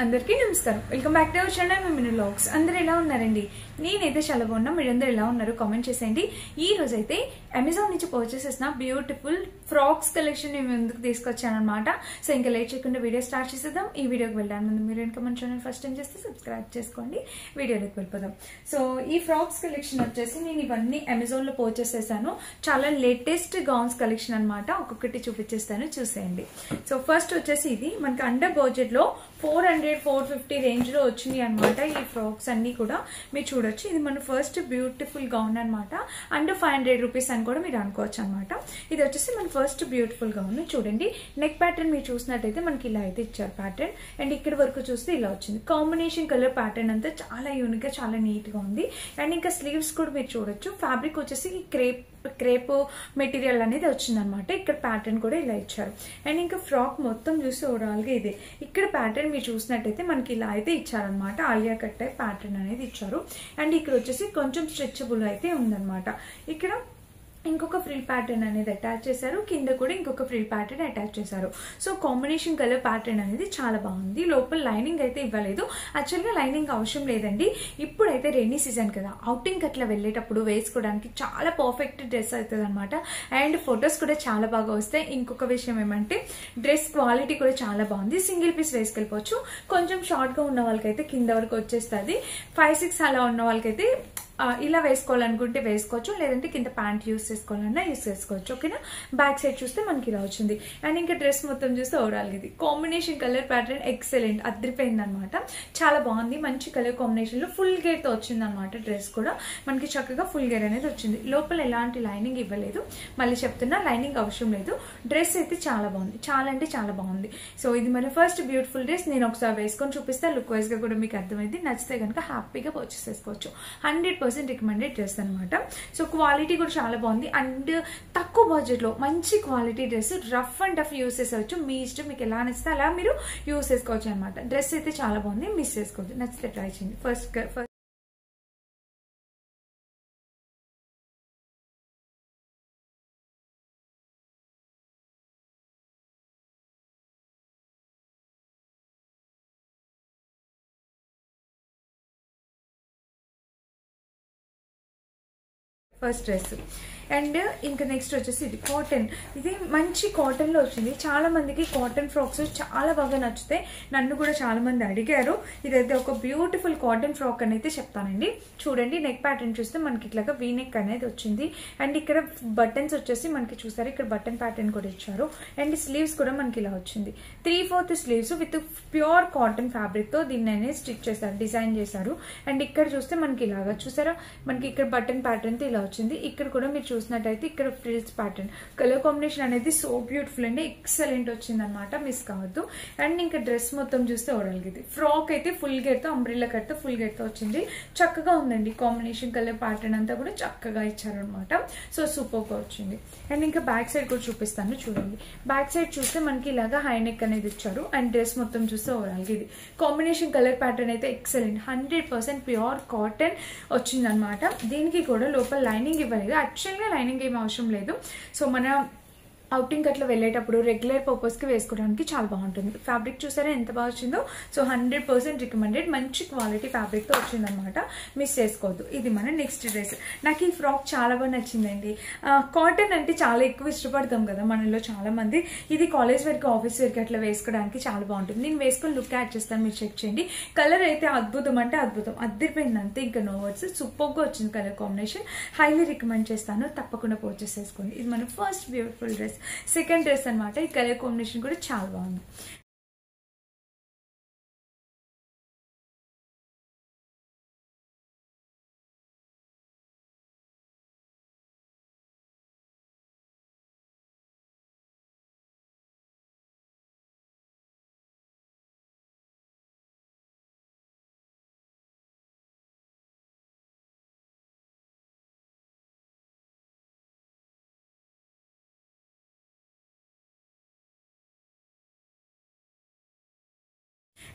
అందరికీ నమస్కారం. Welcome back to our channel mini vlogs. అందరూ ఎలా ఉన్నారండి? నేనైతే చాలా బాగున్నా. మీరందరూ ఎలా ఉన్నారు కామెంట్ చేసేయండి. ఈ రోజు అయితే అమెజాన్ నుంచి పర్చేస్ చేసిన బ్యూటిఫుల్ ఫ్రాక్స్ కలెక్షన్ నేను ముందుకు తీసుకొచ్చాను అనమాట. సో ఇంకా లేట్ చేయకుండా వీడియో స్టార్ట్ చేసేద్దాం. ఈ వీడియోకి వెళ్ళడానికి ముందు మీరు ఇంకా మన ఛానల్ ఫస్ట్ టైం చేస్తే సబ్స్క్రైబ్ చేసుకోండి. వీడియోలోకి వెళ్ళిపోదాం. సో ఈ ఫ్రాక్స్ కలెక్షన్ వచ్చేసి నేను ఇవన్నీ అమెజాన్ లో పర్చేస్ చేశాను. చాలా లేటెస్ట్ గౌన్స్ కలెక్షన్ అనమాట. ఒక్కొక్కటి చూపించేస్తాను, చూసేయండి. సో ఫస్ట్ వచ్చేసి ఇది మనకి అండర్ బడ్జెట్ లో 400-450 రేంజ్ లో వచ్చినాయి అనమాట. ఈ ఫ్రాక్స్ అన్ని కూడా మీరు చూడొచ్చు. ఇది మన ఫస్ట్ బ్యూటిఫుల్ గౌన్ అనమాట. అండర్ 500 రూపీస్ అని కూడా మీరు అనుకోవచ్చు అనమాట. ఇది వచ్చేసి మన ఫస్ట్ బ్యూటిఫుల్ గౌన్. చూడండి, నెక్ ప్యాటర్న్ మీరు చూసినట్టయితే మనకి ఇలా అయితే ఇచ్చారు ప్యాటర్న్. అండ్ ఇక్కడ వరకు చూస్తే ఇలా వచ్చింది. కాంబినేషన్ కలర్ ప్యాటర్న్ అంతా చాలా యూనిక్ గా, చాలా నీట్ గా ఉంది. అండ్ ఇంకా స్లీవ్స్ కూడా మీరు చూడొచ్చు. ఫ్యాబ్రిక్ వచ్చేసి క్రేప్ మెటీరియల్ అనేది వచ్చింది అనమాట. ఇక్కడ ప్యాటర్న్ కూడా ఇలా ఇచ్చారు. అండ్ ఇంకా ఫ్రాక్ మొత్తం చూస్తే ఓవరాల్ గా ఇదే. ఇక్కడ ప్యాటర్న్ మీరు చూసినట్టయితే మనకి ఇలా అయితే ఇచ్చారనమాట. ఆలియా కట్ టైప్ ప్యాటర్న్ అనేది ఇచ్చారు. అండ్ ఇక్కడ వచ్చేసి కొంచెం స్ట్రెచబుల్ అయితే ఉందన్నమాట. ఇక్కడ ఇంకొక ఫ్రిల్ ప్యాటర్న్ అనేది అటాచ్ చేశారు. కింద కూడా ఇంకొక ఫ్రిల్ ప్యాటర్న్ అటాచ్ చేశారు. సో కాంబినేషన్ కలర్ ప్యాటర్న్ అనేది చాలా బాగుంది. లోపల లైనింగ్ అయితే ఇవ్వలేదు. యాక్చువల్గా లైనింగ్ అవసరం లేదండి. ఇప్పుడైతే రెయినీ సీజన్ కదా, అవుటింగ్ అట్లా వెళ్ళేటప్పుడు వేసుకోవడానికి చాలా పర్ఫెక్ట్ డ్రెస్ అవుతుంది అనమాట. అండ్ ఫొటోస్ కూడా చాలా బాగా వస్తాయి. ఇంకొక విషయం ఏమంటే డ్రెస్ క్వాలిటీ కూడా చాలా బాగుంది. సింగిల్ పీస్ వేసుకెళ్ళిపోవచ్చు. కొంచెం షార్ట్ గా ఉన్న వాళ్ళకైతే కింద వరకు వచ్చేస్తుంది. 5-6 అలా ఉన్న వాళ్ళకైతే ఇలా వేసుకోవాలనుకుంటే వేసుకోవచ్చు, లేదంటే కింద ప్యాంట్ యూస్ చేసుకోవాలన్నా యూస్ చేసుకోవచ్చు. ఓకేనా? బ్యాక్ సైడ్ చూస్తే మనకి ఇలా వచ్చింది. అండ్ ఇంకా డ్రెస్ మొత్తం చూస్తే ఓవరాల్ ఇది కాంబినేషన్ కలర్ ప్యాటర్న్ ఎక్సలెంట్, అదిరిపోయింది అనమాట. చాలా బాగుంది. మంచి కలర్ కాంబినేషన్ లో ఫుల్ గేర్ తో వచ్చింది అనమాట. డ్రెస్ కూడా మనకి చక్కగా ఫుల్ గేర్ అనేది వచ్చింది. లోపల ఎలాంటి లైనింగ్ ఇవ్వలేదు. మళ్ళీ చెప్తున్నా, లైనింగ్ అవసరం లేదు. డ్రెస్ అయితే చాలా బాగుంది, చాలా అంటే చాలా బాగుంది. సో ఇది మన ఫస్ట్ బ్యూటిఫుల్ డ్రెస్. నేను ఒకసారి వేసుకొని చూపిస్తే లుక్ వైజ్ గా కూడా మీకు అర్థమైంది. నచ్చితే కనుక హ్యాపీగా పర్చేస్ చేసుకోవచ్చు. 100% రికమెండెడ్ డ్రెస్ అనమాట. సో క్వాలిటీ కూడా చాలా బాగుంది. అండ్ తక్కువ బడ్జెట్ లో మంచి quality dress. Rough and tough use చేసుకోవచ్చు. మీ ఇష్టం, మీకు ఎలా నచ్చితే అలా మీరు యూస్ చేసుకోవచ్చు అనమాట. డ్రెస్ అయితే చాలా బాగుంది, మిస్ చేసుకోవచ్చు. నచ్చితే ట్రై చేయండి. First dress. అండ్ ఇంకా నెక్స్ట్ వచ్చేసి ఇది కాటన్. ఇది మంచి కాటన్ లో వచ్చింది. చాలా మందికి కాటన్ ఫ్రాక్స్ చాలా బాగా నచ్చుతాయి. నన్ను కూడా చాలా మంది అడిగారు. ఇదైతే ఒక బ్యూటిఫుల్ కాటన్ ఫ్రాక్ అని అయితే చెప్తానండి. చూడండి, నెక్ ప్యాటర్న్ చూస్తే మనకి ఇట్లాగా వీ నెక్ అనేది వచ్చింది. అండ్ ఇక్కడ బటన్స్ వచ్చేసి మనకి చూసారు, ఇక్కడ బటన్ ప్యాటర్న్ కూడా ఇచ్చారు. అండ్ స్లీవ్స్ కూడా మనకి ఇలా వచ్చింది. 3/4 sleeves with pure cotton fabric తో దీన్ని అనేది స్టిచ్ చేశారు, డిజైన్ చేశారు. అండ్ ఇక్కడ చూస్తే మనకి ఇలాగా చూసారా, మనకి ఇక్కడ బటన్ ప్యాటర్న్ తో ఇలా వచ్చింది. ఇక్కడ కూడా మీరు చూసినట్టయితే ఇక్కడ ఫ్రిల్స్ ప్యాటర్న్. కలర్ కాంబినేషన్ అనేది సో బ్యూటిఫుల్ అండి, ఎక్సలెంట్ వచ్చింది అనమాట. మిస్ కావద్దు. అండ్ ఇంకా డ్రెస్ మొత్తం చూస్తే ఓడలిగింది. ఫ్రాక్ అయితే ఫుల్ గేర్ తో, అంబ్రిల్లా కట్ తో ఫుల్ గేర్ తో వచ్చింది. చక్కగా ఉందండి. కాంబినేషన్ కలర్ ప్యాటర్న్ అంతా కూడా చక్కగా ఇచ్చారు అనమాట. సో సూపర్ గా వచ్చింది. అండ్ ఇంకా బ్యాక్ సైడ్ కూడా చూపిస్తాను, చూడండి. బ్యాక్ సైడ్ చూస్తే మనకి ఇలాగా హై నెక్ అనేది ఇచ్చారు. అండ్ డ్రెస్ మొత్తం చూస్తే ఓవరాల్ ఇది కాంబినేషన్ కలర్ ప్యాటర్న్ అయితే ఎక్సలెంట్. 100% ప్యూర్ కాటన్ వచ్చింది అనమాట. దీనికి కూడా లోపల లైనింగ్ ఇవ్వలేదు. యాక్చువల్గా లైనింగ్ ఏం అవసరం లేదు. సో మన అవుటింగ్ అట్లా వెళ్ళేటప్పుడు రెగ్యులర్ పర్పస్ కి వేసుకోవడానికి చాలా బాగుంటుంది. ఫ్యాబ్రిక్ చూసారా ఎంత బాగా వచ్చిందో. So 100% recommended. మంచి క్వాలిటీ ఫ్యాబ్రిక్ తో వచ్చింది అనమాట. మిస్ చేసుకోవద్దు. ఇది మన నెక్స్ట్ డ్రెస్. నాకు ఈ ఫ్రాక్ చాలా బాగా నచ్చిందండి. కాటన్ అంటే చాలా ఎక్కువ ఇష్టపడతాం కదా మనలో చాలా మంది. ఇది కాలేజ్ వేర్ కి, ఆఫీస్ వేర్ కి అట్లా వేసుకోవడానికి చాలా బాగుంటుంది. నేను వేసుకొని లుక్ యాడ్ చేస్తాను, మీరు చెక్ చేయండి. కలర్ అయితే అద్భుతం అంటే అద్భుతం, అద్దరిపోయింది అంతే, ఇంకా నో వర్డ్స్. సూపర్ గా వచ్చింది కలర్ కాంబినేషన్. హైలీ రికమెండ్ చేస్తాను, తప్పకుండా పర్చేస్ చేసుకోండి. ఇది మన first beautiful dress. Second dress అనమాట. ఈ కలర్ కాంబినేషన్ కూడా చాలా బాగుంది.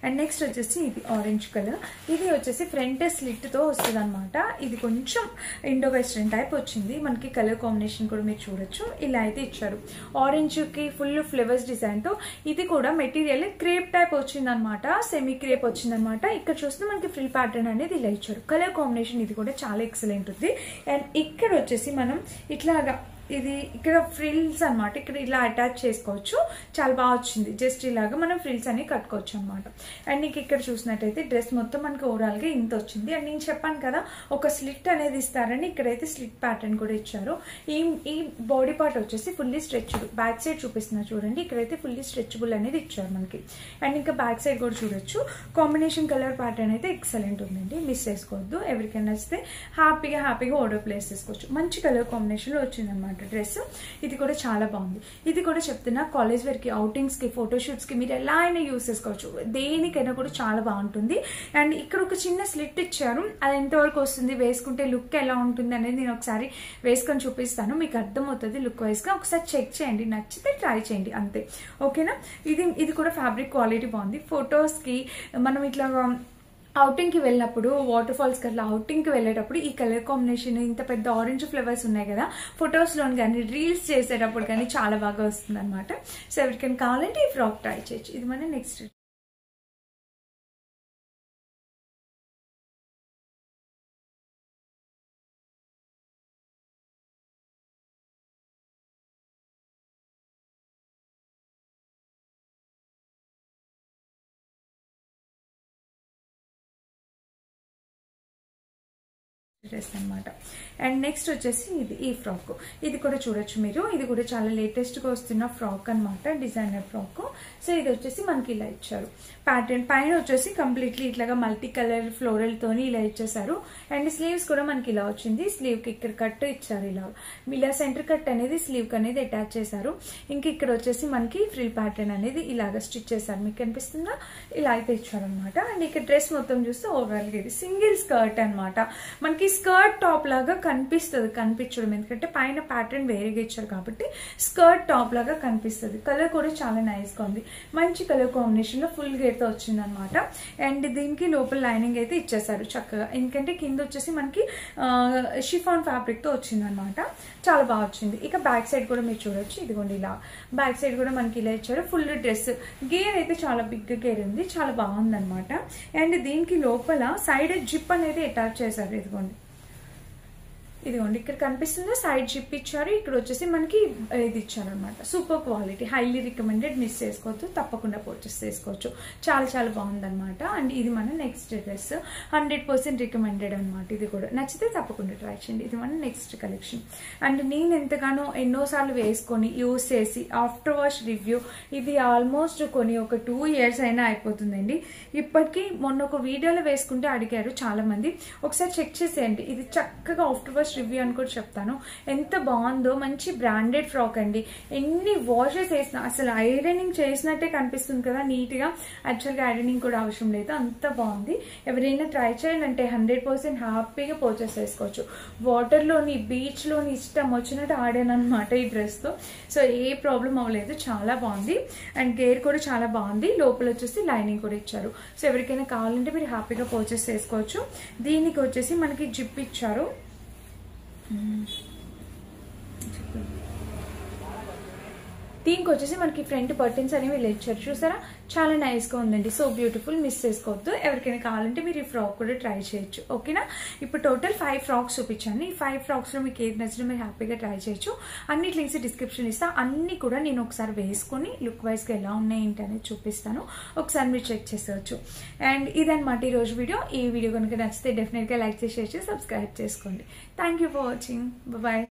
అండ్ నెక్స్ట్ వచ్చేసి ఇది ఆరెంజ్ కలర్. ఇది వచ్చేసి ఫ్రంట్ స్లిట్ తో వస్తుంది అనమాట. ఇది కొంచెం ఇండో వెస్ట్రన్ టైప్ వచ్చింది. మనకి కలర్ కాంబినేషన్ కూడా మీరు చూడొచ్చు. ఇలా అయితే ఇచ్చారు. ఆరెంజ్ కి ఫుల్ ఫ్లవర్స్ డిజైన్ తో. ఇది కూడా మెటీరియల్ క్రేప్ టైప్ వచ్చింది అనమాట. సెమీ క్రేప్ వచ్చింది అనమాట. ఇక్కడ చూస్తే మనకి ఫ్రిల్ ప్యాటర్న్ అనేది ఇలా ఇచ్చారు. కలర్ కాంబినేషన్ ఇది కూడా చాలా ఎక్సలెంట్ ఉంది. అండ్ ఇక్కడ వచ్చేసి మనం ఇట్లాగా ఇది ఇక్కడ ఫ్రిల్స్ అనమాట. ఇక్కడ ఇలా అటాచ్ చేసుకోవచ్చు. చాలా బాగా వచ్చింది. జస్ట్ ఇలాగా మనం ఫ్రిల్స్ అనేవి కట్టుకోవచ్చు అనమాట. అండ్ నీకు ఇక్కడ చూసినట్టయితే డ్రెస్ మొత్తం మనకి ఓవరాల్ గా ఇంత వచ్చింది. అండ్ నేను చెప్పాను కదా ఒక స్లిట్ అనేది ఇస్తారని, ఇక్కడైతే స్లిట్ ప్యాటర్న్ కూడా ఇచ్చారు. ఈ బాడీ పార్ట్ వచ్చేసి ఫుల్లీ స్ట్రెచ్డ్. బ్యాక్ సైడ్ చూపిస్తున్నా చూడండి. ఇక్కడైతే ఫుల్లీ స్ట్రెచబుల్ అనేది ఇచ్చారు మనకి. అండ్ ఇంకా బ్యాక్ సైడ్ కూడా చూడొచ్చు. కాంబినేషన్ కలర్ ప్యాటర్న్ అయితే ఎక్సలెంట్ ఉందండి. మిస్ చేసుకోవద్దు. ఎవరికైనా నచ్చితే హ్యాపీగా ఆర్డర్ ప్లేస్ చేసుకోవచ్చు. మంచి కలర్ కాంబినేషన్ లో వచ్చింది అనమాట డ్రెస్. ఇది కూడా చాలా బాగుంది. ఇది కూడా చెప్తున్నా కాలేజ్ వేర్ కి, అవుటింగ్స్ కి, ఫోటోషూట్స్ కి మీరు ఎలా అయినా యూస్ చేసుకోవచ్చు. దేనికైనా కూడా చాలా బాగుంటుంది. అండ్ ఇక్కడ ఒక చిన్న స్లిట్ ఇచ్చారు. అది ఎంతవరకు వస్తుంది, వేసుకుంటే లుక్ ఎలా ఉంటుంది అనేది నేను ఒకసారి వేసుకొని చూపిస్తాను. మీకు అర్థమవుతుంది లుక్ వైజ్ గా. ఒకసారి చెక్ చేయండి, నచ్చితే ట్రై చేయండి అంతే. ఓకేనా. ఇది కూడా ఫ్యాబ్రిక్ క్వాలిటీ బాగుంది. ఫొటోస్ కి మనం ఇట్లా అవుటింగ్ కి వెళ్ళినప్పుడు, వాటర్ ఫాల్స్ కి అట్లా అవుటింగ్ కి వెళ్ళేటప్పుడు ఈ కలర్ కాంబినేషన్, ఇంత పెద్ద ఆరెంజ్ ఫ్లవర్స్ ఉన్నాయి కదా, ఫొటోస్ లో కానీ రీల్స్ చేసేటప్పుడు కానీ చాలా బాగా వస్తుంది అనమాట. సో ఎవరికైనా కావాలంటే ఈ ఫ్రాక్ ట్రై చేయొచ్చు. ఇది మన నెక్స్ట్ డ్రెస్ అనమాట. అండ్ నెక్స్ట్ వచ్చేసి ఈ ఫ్రాక్. ఇది కూడా చూడొచ్చు మీరు. ఇది కూడా చాలా లేటెస్ట్ గా వస్తున్న ఫ్రాక్ అనమాట. Designer frock. సో ఇది వచ్చేసి మనకి ఇలా ఇచ్చారు. ప్యాటర్న్ పైన వచ్చేసి కంప్లీట్లీ ఇట్లాగా మల్టీ కలర్ ఫ్లోరల్ తోని ఇలా ఇచ్చేసారు. అండ్ స్లీవ్స్ కూడా మనకి ఇలా వచ్చింది. స్లీవ్ కి ఇక్కడ కట్ ఇచ్చారు. ఇలా సెంటర్ కట్ అనేది స్లీవ్ కి అనేది అటాచ్ చేశారు. ఇంకా ఇక్కడ వచ్చేసి మనకి ఫ్రిల్ ప్యాటర్న్ అనేది ఇలాగా స్టిచ్ చేశారు. మీకు కనిపిస్తుందా? ఇలా అయితే ఇచ్చారు అనమాట. అండ్ ఇక్కడ డ్రెస్ మొత్తం చూస్తే ఓవరాల్ గా ఇది సింగిల్ స్కర్ట్ అనమాట. మనకి స్కర్ట్ టాప్ లాగా కనిపించడం, ఎందుకంటే పైన ప్యాటర్న్ వేరేగా ఇచ్చారు కాబట్టి స్కర్ట్ టాప్ లాగా కనిపిస్తుంది. కలర్ కూడా చాలా నైస్ గా ఉంది. మంచి కలర్ కాంబినేషన్ లో ఫుల్ గేర్ తో వచ్చింది అనమాట. అండ్ దీనికి లోపల లైనింగ్ అయితే ఇచ్చేసారు చక్కగా. ఎందుకంటే కింద వచ్చేసి మనకి షిఫాన్ ఫ్యాబ్రిక్ తో వచ్చింది అనమాట. చాలా బాగా వచ్చింది. ఇక బ్యాక్ సైడ్ కూడా మీరు చూడొచ్చు. ఇదిగోండి ఇలా బ్యాక్ సైడ్ కూడా మనకి ఇలా ఇచ్చారు. ఫుల్ డ్రెస్ గేర్ అయితే చాలా బిగ్ గేర్ ఉంది. చాలా బాగుంది అనమాట. అండ్ దీనికి లోపల సైడ్ జిప్ అనేది అటాచ్ చేశారు. ఇదిగోండి ఇక్కడ కనిపిస్తుందో సైడ్ జిప్ ఇచ్చారు. ఇక్కడ వచ్చేసి మనకి ఇది ఇచ్చారు అనమాట. Super quality, highly recommended. Miss చేసుకోవద్దు, తప్పకుండా పర్చేస్ చేసుకోవచ్చు. చాలా చాలా బాగుంది అనమాట. అండ్ ఇది మన నెక్స్ట్ డ్రెస్ 100% రికమెండెడ్ అనమాట. ఇది కూడా నచ్చితే తప్పకుండా ట్రై చేయండి. ఇది మన నెక్స్ట్ కలెక్షన్. అండ్ నేను ఎంతగానో ఎన్నోసార్లు వేసుకొని యూస్ చేసి ఆఫ్టర్ వాష్ రివ్యూ ఇది ఆల్మోస్ట్ కొని ఒక 2 years అయినా అయిపోతుందండి. ఇప్పటికీ మొన్న ఒక వీడియోలో వేసుకుంటే అడిగారు చాలా మంది. ఒకసారి చెక్ చేసేయండి. ఇది చక్కగా ఆఫ్టర్ వాష్ రివ్యూ అని కూడా చెప్తాను. ఎంత బాగుందో. మంచి బ్రాండెడ్ ఫ్రాక్ అండి. ఎన్ని వాషెస్ వేసినా అసలు ఐరనింగ్ చేసినట్టే కనిపిస్తుంది కదా నీట్ గా. యాక్చువల్గా ఐరనింగ్ కూడా అవసరం లేదు. అంత బాగుంది. ఎవరైనా ట్రై చేయాలంటే 100% హ్యాపీగా పర్చేస్ చేసుకోవచ్చు. వాటర్ లోని, బీచ్ లోని ఇష్టం వచ్చినట్టు ఆడాను అనమాట ఈ డ్రెస్ తో. సో ఏ ప్రాబ్లం అవ్వలేదు. చాలా బాగుంది. అండ్ గేర్ కూడా చాలా బాగుంది. లోపల వచ్చేసి లైనింగ్ కూడా ఇచ్చారు. సో ఎవరికైనా కావాలంటే మీరు హ్యాపీగా పర్చేస్ చేసుకోవచ్చు. దీనికి వచ్చేసి మనకి జిప్ ఇచ్చారు. దీనికి వచ్చేసి మనకి ఫ్రంట్ బటన్స్ అనేవి ఇలా ఇచ్చారు. చూసారా? చాలా నైస్ గా ఉందండి. So beautiful. మిస్ చేసుకోవద్దు. ఎవరికైనా కావాలంటే మీరు ఈ ఫ్రాక్ కూడా ట్రై చేయొచ్చు. ఓకేనా? ఇప్పుడు టోటల్ 5 ఫ్రాక్స్ చూపించాను. ఈ 5 ఫ్రాక్స్ లో మీకు ఏది నచ్చినా మీరు హ్యాపీగా ట్రై చేయొచ్చు. అన్ని లింక్స్ డిస్క్రిప్షన్ ఇస్తా. అన్ని కూడా నేను ఒకసారి వేసుకుని లుక్ వైజ్ గా ఎలా ఉన్నాయి ఏంటి అనేది చూపిస్తాను. ఒకసారి మీరు చెక్ చేసేవచ్చు. అండ్ ఇదన్నమాట ఈ రోజు వీడియో. ఈ వీడియో కనుక నచ్చితే డెఫినెట్ గా లైక్ చేసి సబ్స్క్రైబ్ చేసుకోండి. Thank you for watching. Bye.